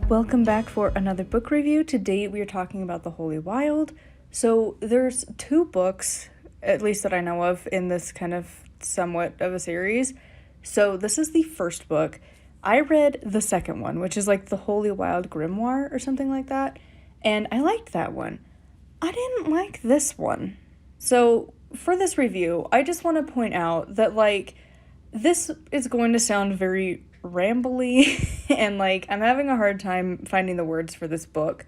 Welcome back for another book review. Today we are talking about The Holy Wild. So there's two books, at least that I know of, in this kind of somewhat of a series. So this is the first book. I read the second one, which is like The Holy Wild Grimoire or something like that, and I liked that one. I didn't like this one. So for this review, I just want to point out that this is going to sound very rambly and I'm having a hard time finding the words for this book.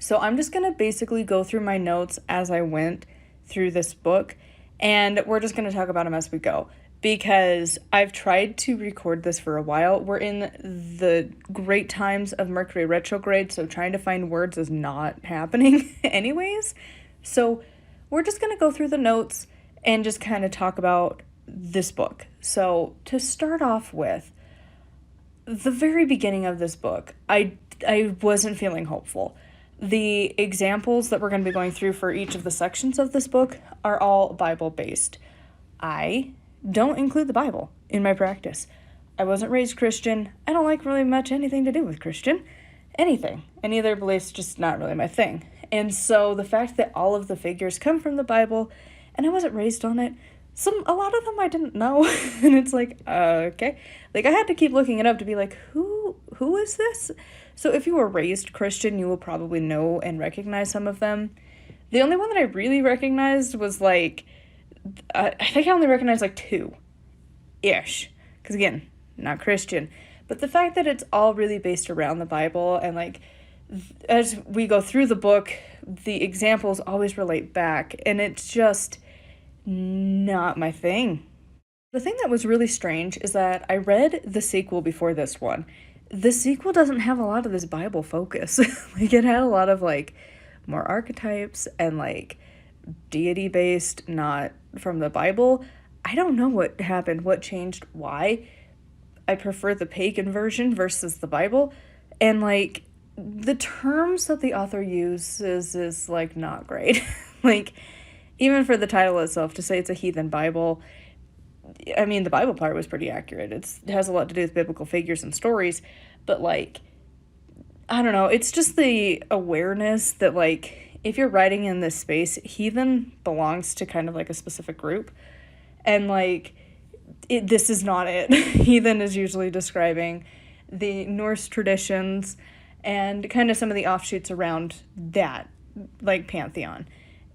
So I'm just going to basically go through my notes as I went through this book, and we're just going to talk about them as we go because I've tried to record this for a while. We're in the great times of Mercury retrograde, so trying to find words is not happening anyways. So we're just going to go through the notes and just kind of talk about this book. So to start off with, the very beginning of this book, I wasn't feeling hopeful. The examples that we're going to be going through for each of the sections of this book are all Bible-based. I don't include the Bible in my practice. I wasn't raised Christian. I don't like really much anything to do with Christian. Anything. Any of their beliefs, just not really my thing. And so the fact that all of the figures come from the Bible, and I wasn't raised on it, a lot of them I didn't know, and it's okay. I had to keep looking it up to be like, who is this? So if you were raised Christian, you will probably know and recognize some of them. The only one that I really recognized was I think I only recognized two-ish, because again, not Christian. But the fact that it's all really based around the Bible, and as we go through the book, the examples always relate back, and it's just not my thing. The thing that was really strange is that I read the sequel before this one. The sequel doesn't have a lot of this Bible focus. It had a lot of more archetypes and deity based, not from the Bible. I don't know what happened, what changed, why. I prefer the pagan version versus the Bible. And the terms that the author uses is not great. Even for the title itself, to say it's a heathen Bible, I mean, the Bible part was pretty accurate. It has a lot to do with biblical figures and stories, but I don't know, it's just the awareness that if you're writing in this space, heathen belongs to kind of a specific group, and this is not it. Heathen is usually describing the Norse traditions and kind of some of the offshoots around that, pantheon.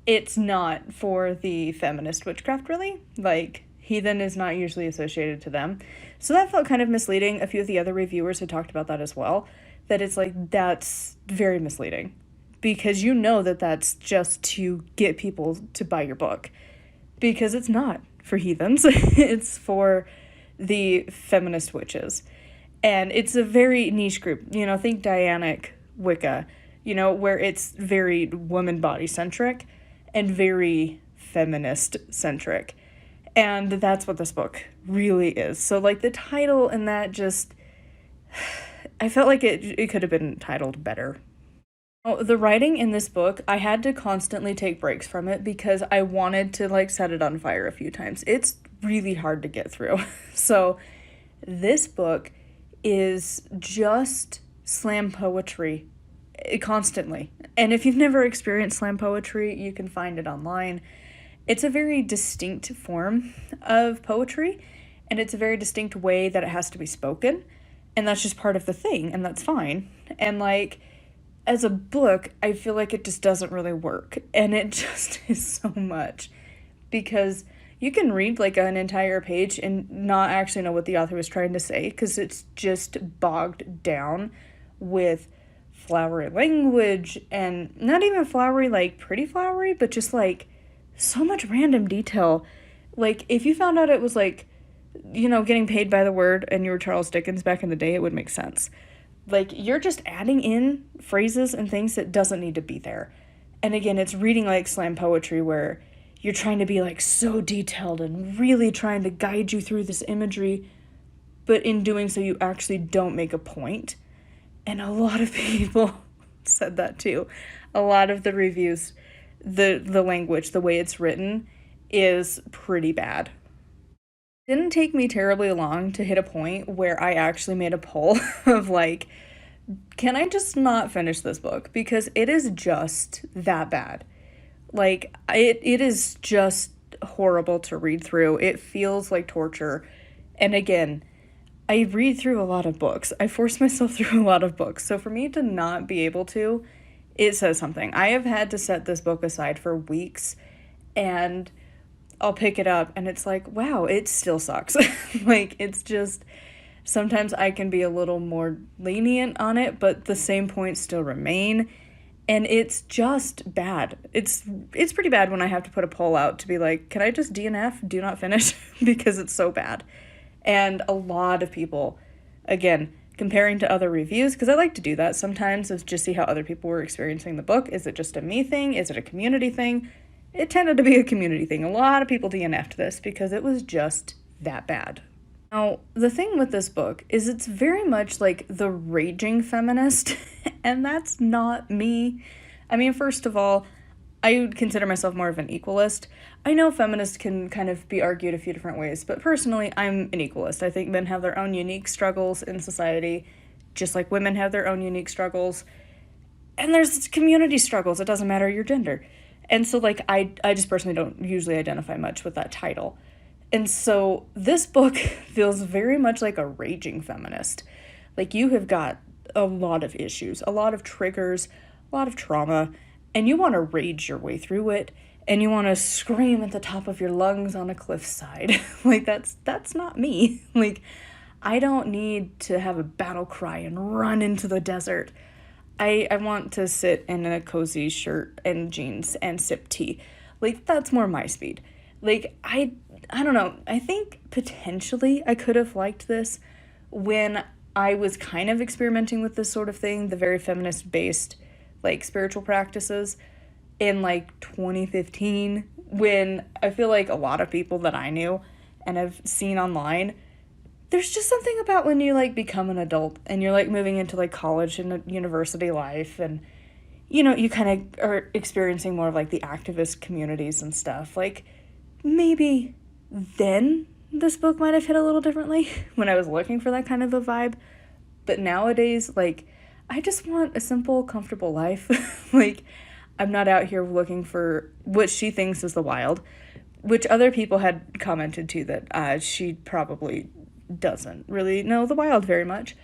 It's not for the feminist witchcraft, really. Heathen is not usually associated to them. So that felt kind of misleading. A few of the other reviewers had talked about that as well, that it's that's very misleading. Because that that's just to get people to buy your book. Because it's not for heathens. It's for the feminist witches. And it's a very niche group. Think Dianic Wicca, where it's very woman body centric and very feminist centric. And that's what this book really is. So the title and that just, I felt like it could have been titled better. The writing in this book, I had to constantly take breaks from it because I wanted to set it on fire a few times. It's really hard to get through. So this book is just slam poetry constantly. And if you've never experienced slam poetry, you can find it online. It's a very distinct form of poetry, and it's a very distinct way that it has to be spoken, and that's just part of the thing, and that's fine. And as a book, I feel like it just doesn't really work, and it just is so much, because you can read an entire page and not actually know what the author was trying to say, because it's just bogged down with flowery language, and not even flowery pretty flowery, but just so much random detail. If you found out it was getting paid by the word and you were Charles Dickens back in the day, it would make sense. You're just adding in phrases and things that doesn't need to be there. And again, it's reading slam poetry where you're trying to be so detailed and really trying to guide you through this imagery, but in doing so you actually don't make a point. And a lot of people said that too. A lot of the reviews, the language, the way it's written is pretty bad. It didn't take me terribly long to hit a point where I actually made a poll of Can I just not finish this book? Because it is just that bad. Like, it is just horrible to read through. It feels like torture. And again, I read through a lot of books. I force myself through a lot of books. So for me to not be able to, it says something. I have had to set this book aside for weeks, and I'll pick it up and it's like, wow, it still sucks. Like, it's just, sometimes I can be a little more lenient on it, but the same points still remain. And it's just bad. It's pretty bad when I have to put a poll out to be like, can I just DNF, do not finish, because it's so bad. And a lot of people, again, comparing to other reviews, because I like to do that sometimes, is just see how other people were experiencing the book. Is it just a me thing? Is it a community thing? It tended to be a community thing. A lot of people DNF'd this because it was just that bad. Now, the thing with this book is it's very much like the raging feminist, and that's not me. I mean, first of all, I would consider myself more of an equalist. I know feminists can kind of be argued a few different ways, but personally, I'm an equalist. I think men have their own unique struggles in society, just like women have their own unique struggles. And there's community struggles. It doesn't matter your gender. And so, like, I just personally don't usually identify much with that title. And so this book feels very much like a raging feminist. Like, you have got a lot of issues, a lot of triggers, a lot of trauma, and you want to rage your way through it, and you want to scream at the top of your lungs on a cliffside. Like, that's not me. Like, I don't need to have a battle cry and run into the desert. I want to sit in a cozy shirt and jeans and sip tea. Like, that's more my speed. Like, I don't know. I think potentially I could have liked this when I was kind of experimenting with this sort of thing, the very feminist-based, like, spiritual practices in, like, 2015, when I feel like a lot of people that I knew and have seen online, there's just something about when you, like, become an adult and you're, like, moving into, like, college and university life, and, you know, you kind of are experiencing more of, like, the activist communities and stuff. Like, maybe then this book might have hit a little differently when I was looking for that kind of a vibe. But nowadays, like, I just want a simple, comfortable life. Like, I'm not out here looking for what she thinks is the wild, which other people had commented to that she probably doesn't really know the wild very much.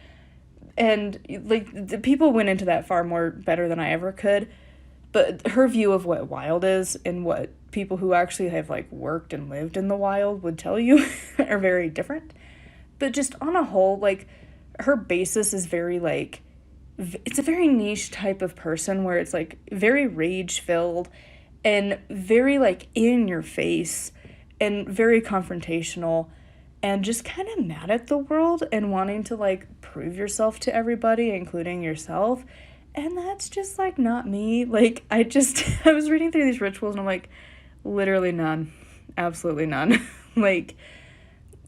And, like, the people went into that far more better than I ever could. But her view of what wild is and what people who actually have, like, worked and lived in the wild would tell you are very different. But just on a whole, like, her basis is very, like, it's a very niche type of person where it's, like, very rage-filled and very, like, in your face and very confrontational and just kind of mad at the world and wanting to, like, prove yourself to everybody, including yourself. And that's just, like, not me. Like, I was reading through these rituals and I'm like, literally none. Absolutely none. Like,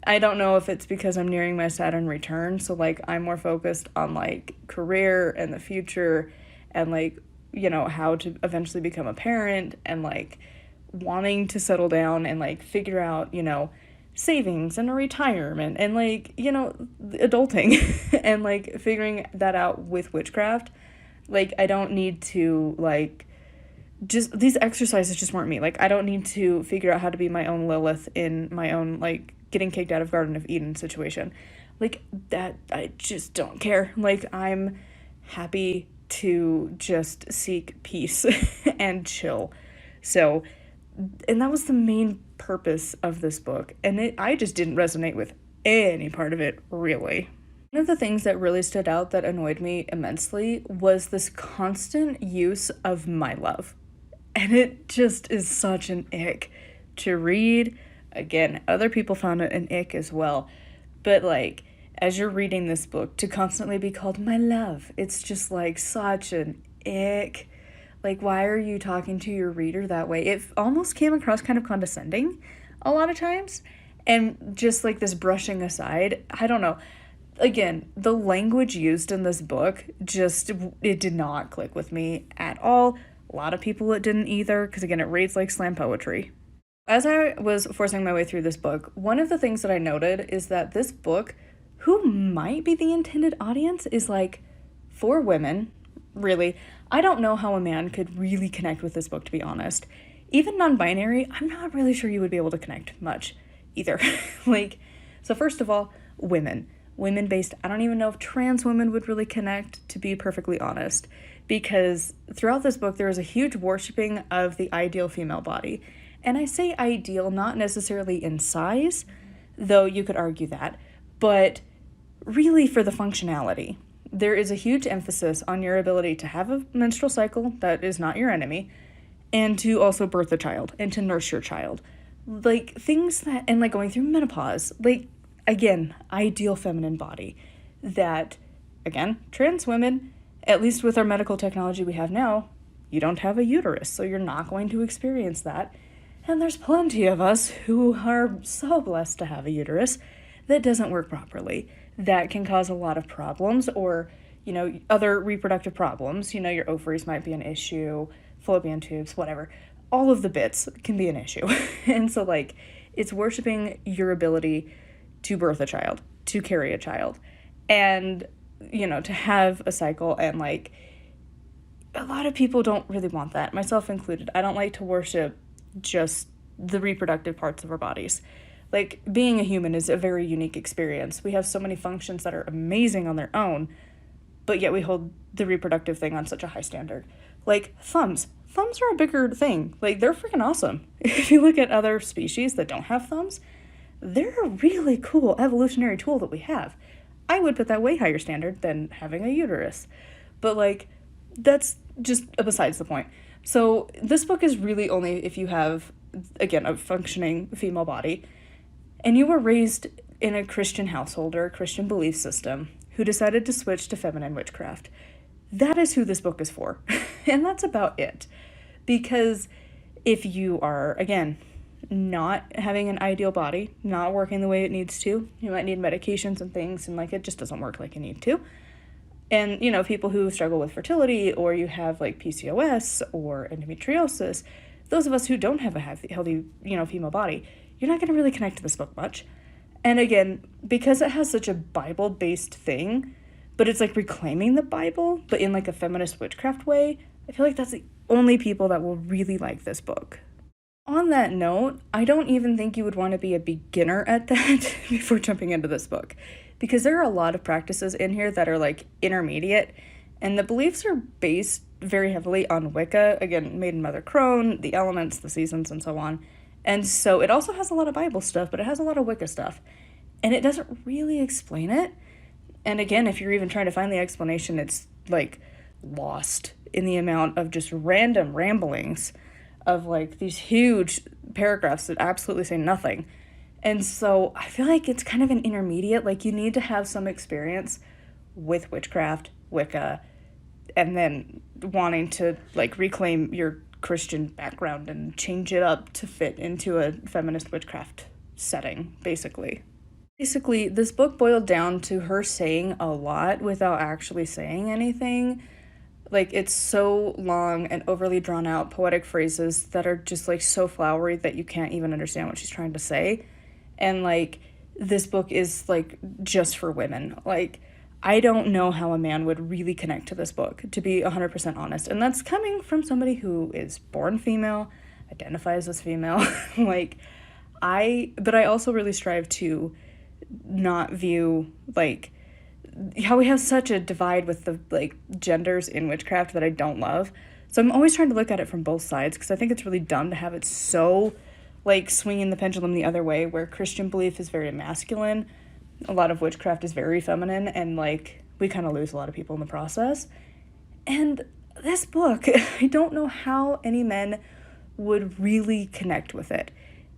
I don't know if it's because I'm nearing my Saturn return, so, like, I'm more focused on, like, career and the future and, like, you know, how to eventually become a parent and, like, wanting to settle down and, like, figure out, you know, savings and a retirement and, like, you know, adulting and, like, figuring that out with witchcraft. Like, I don't need to, like, just, these exercises just weren't me. Like, I don't need to figure out how to be my own Lilith in my own, like, getting kicked out of Garden of Eden situation. Like, that, I just don't care. Like, I'm happy to just seek peace and chill. So, and that was the main purpose of this book. And I just didn't resonate with any part of it, really. One of the things that really stood out that annoyed me immensely was this constant use of my love. And it just is such an ick to read. Again, other people found it an ick as well. But, like, as you're reading this book, to constantly be called my love, it's just, like, such an ick. Like, why are you talking to your reader that way? It almost came across kind of condescending a lot of times. And just, like, this brushing aside, I don't know. Again, the language used in this book it did not click with me at all. A lot of people it didn't either, because, again, it reads like slam poetry. As I was forcing my way through this book, one of the things that I noted is that this book, who might be the intended audience, is, like, for women, really. I don't know how a man could really connect with this book, to be honest. Even non-binary, I'm not really sure you would be able to connect much either. Like, so first of all, women. Women-based, I don't even know if trans women would really connect, to be perfectly honest, because throughout this book there is a huge worshiping of the ideal female body. And I say ideal not necessarily in size, though you could argue that, but really for the functionality. There is a huge emphasis on your ability to have a menstrual cycle that is not your enemy, and to also birth a child, and to nurse your child. Like, things that, and like going through menopause, like, again, ideal feminine body. That, again, trans women, at least with our medical technology we have now, you don't have a uterus, so you're not going to experience that. And there's plenty of us who are so blessed to have a uterus that doesn't work properly. That can cause a lot of problems, or, you know, other reproductive problems. You know, your ovaries might be an issue, fallopian tubes, whatever. All of the bits can be an issue. And so, like, it's worshiping your ability to birth a child, to carry a child, and, you know, to have a cycle. And, like, a lot of people don't really want that, myself included. I don't like to worship just the reproductive parts of our bodies. Like, being a human is a very unique experience. We have so many functions that are amazing on their own, but yet we hold the reproductive thing on such a high standard. Like, thumbs. Thumbs are a bigger thing. Like, they're freaking awesome. If you look at other species that don't have thumbs, they're a really cool evolutionary tool that we have. I would put that way higher standard than having a uterus. But, like, that's just besides the point. So this book is really only if you have, again, a functioning female body, and you were raised in a Christian household or a Christian belief system who decided to switch to feminine witchcraft. That is who this book is for. And that's about it. Because if you are, again, not having an ideal body, not working the way it needs to, you might need medications and things, and, like, it just doesn't work like you need to. And, you know, people who struggle with fertility, or you have, like, PCOS or endometriosis, those of us who don't have a healthy, you know, female body, you're not going to really connect to this book much. And again, because it has such a Bible-based thing, but it's, like, reclaiming the Bible, but in, like, a feminist witchcraft way, I feel like that's the only people that will really like this book. On that note, I don't even think you would want to be a beginner at that before jumping into this book, because there are a lot of practices in here that are, like, intermediate, and the beliefs are based very heavily on Wicca, again, Maiden Mother Crone, the elements, the seasons, and so on. And so it also has a lot of Bible stuff, but it has a lot of Wicca stuff, and it doesn't really explain it. And again, if you're even trying to find the explanation, it's, like, lost in the amount of just random ramblings of, like, these huge paragraphs that absolutely say nothing. And so I feel like it's kind of an intermediate. Like, you need to have some experience with witchcraft, Wicca, and then wanting to, like, reclaim your Christian background and change it up to fit into a feminist witchcraft setting, basically. Basically, this book boiled down to her saying a lot without actually saying anything. Like, it's so long and overly drawn out poetic phrases that are just, like, so flowery that you can't even understand what she's trying to say. And, like, this book is, like, just for women. Like, I don't know how a man would really connect to this book, to be 100% honest. And that's coming from somebody who is born female, identifies as female. But I also really strive to not view, like, how we have such a divide with the, like, genders in witchcraft that I don't love. So I'm always trying to look at it from both sides, because I think it's really dumb to have it so, like, swinging the pendulum the other way, where Christian belief is very masculine, a lot of witchcraft is very feminine, and, like, we kind of lose a lot of people in the process. And this book, I don't know how any men would really connect with it,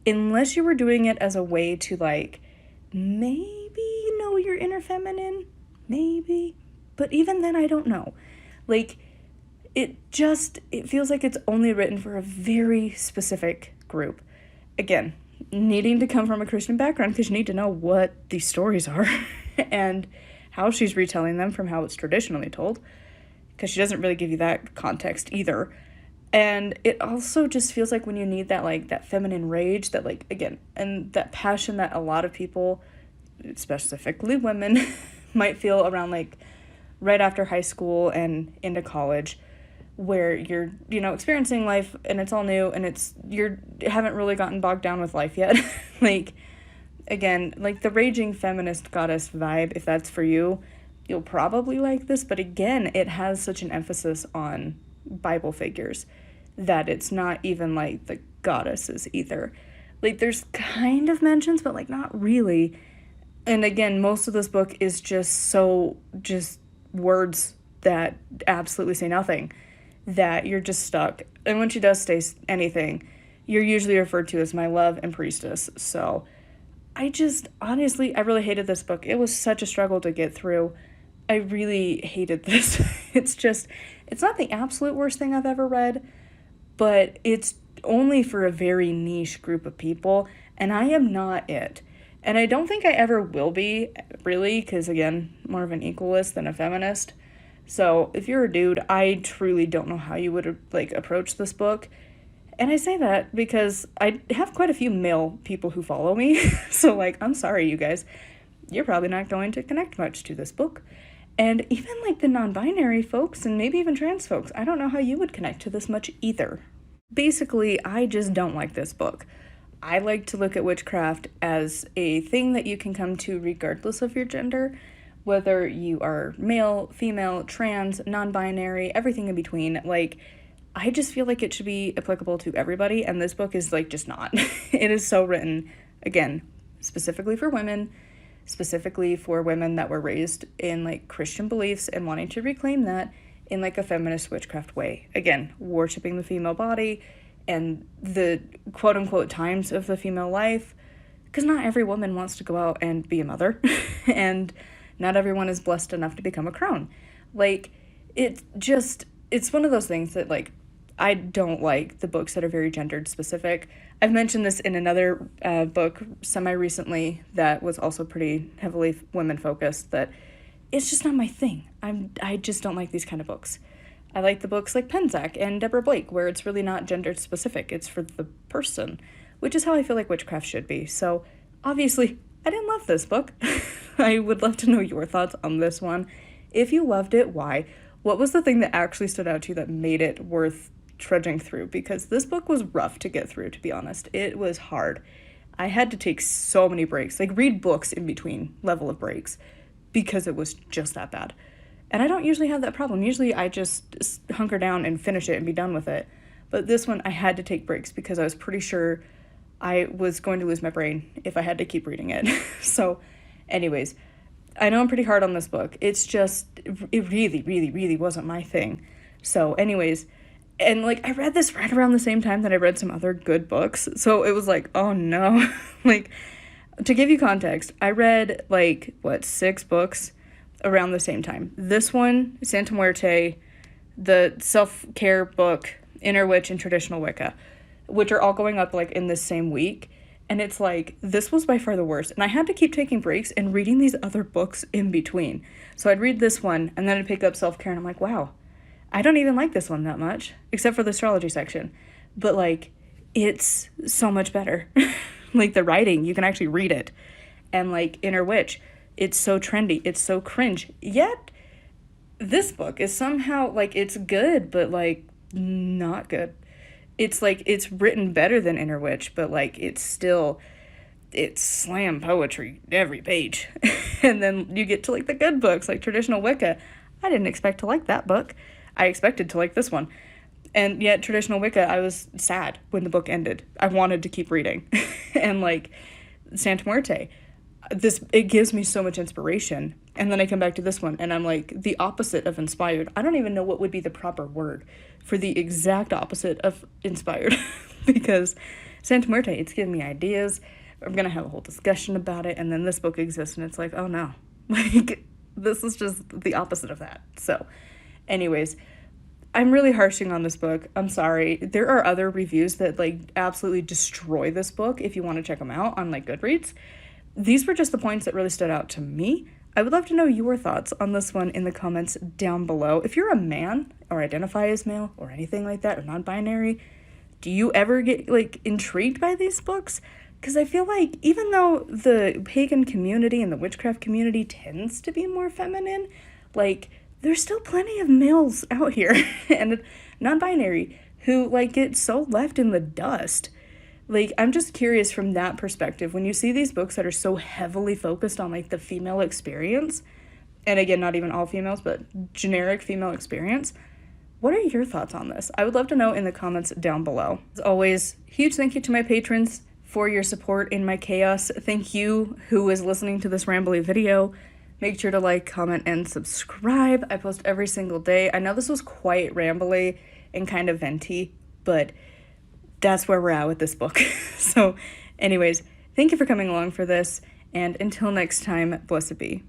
unless you were doing it as a way to, like, maybe know your inner feminine, maybe, but even then, I don't know. Like, it feels like it's only written for a very specific group. Again, needing to come from a Christian background, because you need to know what these stories are and how she's retelling them from how it's traditionally told, because she doesn't really give you that context either. And it also just feels like when you need that, like, that feminine rage, that, like, again, and that passion that a lot of people, specifically women, might feel around, like, right after high school and into college, where you're, experiencing life and it's all new and you haven't really gotten bogged down with life yet. Like, again, like the raging feminist goddess vibe, if that's for you, you'll probably like this. But again, it has such an emphasis on Bible figures that it's not even like the goddesses either. Like, there's kind of mentions, but like not really. And again, most of this book is just words that absolutely say nothing, that you're just stuck. And when she does say anything, you're usually referred to as my love and priestess. So honestly, I really hated this book. It was such a struggle to get through. I really hated this. It's not the absolute worst thing I've ever read, but it's only for a very niche group of people, and I am not it. And I don't think I ever will be, really, because, again, more of an equalist than a feminist. So if you're a dude, I truly don't know how you would, approach this book. And I say that because I have quite a few male people who follow me. So, I'm sorry, you guys. You're probably not going to connect much to this book. And even, the non-binary folks and maybe even trans folks, I don't know how you would connect to this much either. Basically, I just don't like this book. I like to look at witchcraft as a thing that you can come to regardless of your gender, whether you are male, female, trans, non-binary, everything in between. I just feel like it should be applicable to everybody, and this book is, just not. It is so written, again, specifically for women, specifically for women that were raised in, Christian beliefs and wanting to reclaim that in, a feminist witchcraft way. Again, worshiping the female body and the quote-unquote times of the female life, because not every woman wants to go out and be a mother, and not everyone is blessed enough to become a crone. It's one of those things that, I don't like the books that are very gendered specific. I've mentioned this in another book semi-recently that was also pretty heavily women-focused, that it's just not my thing. I just don't like these kind of books. I like the books like Penzac and Deborah Blake, where it's really not gendered specific. It's for the person, which is how I feel like witchcraft should be. So, obviously, I didn't love this book. I would love to know your thoughts on this one. If you loved it, why? What was the thing that actually stood out to you that made it worth trudging through? Because this book was rough to get through, to be honest. It was hard. I had to take so many breaks, read books in between level of breaks, because it was just that bad. And I don't usually have that problem. Usually I just hunker down and finish it and be done with it. But this one I had to take breaks because I was pretty sure I was going to lose my brain if I had to keep reading it. So anyways, I know I'm pretty hard on this book. It's just, it really, really, really wasn't my thing. So anyways, and I read this right around the same time that I read some other good books. So it was oh no. To give you context, I read 6 books around the same time. This one, Santa Muerte, the self-care book, Inner Witch, and Traditional Wicca, which are all going up in this same week. And it's this was by far the worst. And I had to keep taking breaks and reading these other books in between. So I'd read this one and then I'd pick up self-care and I'm wow, I don't even like this one that much, except for the astrology section. But it's so much better. The writing, you can actually read it. And Inner Witch, it's so trendy, it's so cringe. Yet, this book is somehow, it's good, but, not good. It's, it's written better than Inner Witch, but, it's slam poetry every page. And then you get to, the good books, Traditional Wicca. I didn't expect to like that book. I expected to like this one. And yet, Traditional Wicca, I was sad when the book ended. I wanted to keep reading. And, Santa Muerte, it gives me so much inspiration. And then I come back to this one, and I'm the opposite of inspired. I don't even know what would be the proper word for the exact opposite of inspired. Because Santa Muerte, it's giving me ideas. I'm going to have a whole discussion about it. And then this book exists, and it's oh no. This is just the opposite of that. So, anyways, I'm really harshing on this book. I'm sorry. There are other reviews that absolutely destroy this book if you want to check them out on Goodreads. These were just the points that really stood out to me. I would love to know your thoughts on this one in the comments down below. If you're a man or identify as male or anything like that, or non-binary, do you ever get intrigued by these books? Because I feel even though the pagan community and the witchcraft community tends to be more feminine, there's still plenty of males out here and non-binary who like get so left in the dust. Like, I'm just curious from that perspective, when you see these books that are so heavily focused on like the female experience, and again, not even all females, but generic female experience, what are your thoughts on this? I would love to know in the comments down below. As always, huge thank you to my patrons for your support in my chaos. Thank you who is listening to this rambly video. Make sure to like, comment, and subscribe. I post every single day. I know this was quite rambly and kind of venti, but that's where we're at with this book. So anyways, thank you for coming along for this, and until next time, blessed be.